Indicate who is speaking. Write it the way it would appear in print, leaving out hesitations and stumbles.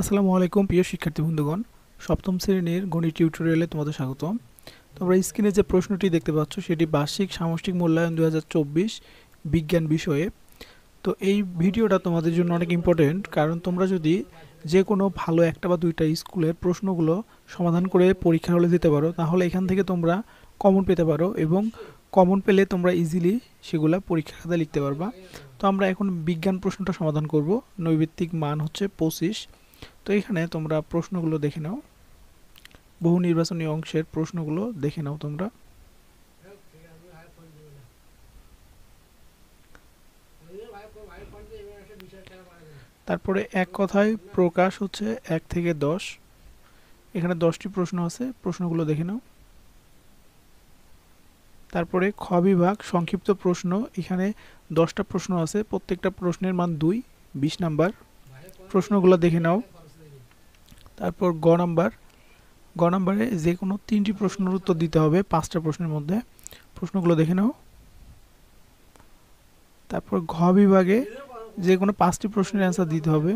Speaker 1: আসসালামু আলাইকুম প্রিয় শিক্ষার্থী বন্ধুগণ, সপ্তম শ্রেণীর গণিত টিউটোরিয়ালে তোমাদের স্বাগতম। তোমরা স্ক্রিনে যে প্রশ্নটি দেখতে পাচ্ছ সেটি বার্ষিক সামষ্টিক মূল্যায়ন 2024 বিজ্ঞান বিষয়ে। তো এই ভিডিওটা তোমাদের জন্য অনেক ইম্পর্টেন্ট, কারণ তোমরা যদি যে কোনো ভালো একটা বা দুইটা স্কুলের প্রশ্নগুলো সমাধান করে পরীক্ষার হলে দিতে পারো, তাহলে এখান থেকে তোমরা কমন পেতে পারো এবং কমন পেলে তোমরা ইজিলি সেগুলা পরীক্ষার খাতায় লিখতে পারবা। তো আমরা এখন বিজ্ঞান প্রশ্নটা সমাধান করব। নৈর্ব্যক্তিক মান হচ্ছে 25। তো এখানে তোমরা প্রশ্নগুলো দেখে নাও, বহু নির্বাচনী অংশের প্রশ্নগুলো দেখে নাও তোমরা। তারপরে এক কথায় প্রকাশ হচ্ছে 1 থেকে 10। এখানে 10টি প্রশ্ন আছে, প্রশ্নগুলো দেখে নাও। তারপরে খ বিভাগ সংক্ষিপ্ত প্রশ্ন, এখানে 10টা প্রশ্ন আছে, প্রত্যেকটা প্রশ্নের মান 2, 20 নাম্বার। প্রশ্নগুলো দেখে নাও। তারপর গ নাম্বারে যে কোনো 3টি প্রশ্নের উত্তর দিতে হবে 5টা প্রশ্নের মধ্যে। প্রশ্নগুলো দেখে নাও। তারপর ঘ বিভাগে যে কোনো 5টি প্রশ্নের অ্যান্সার দিতে হবে।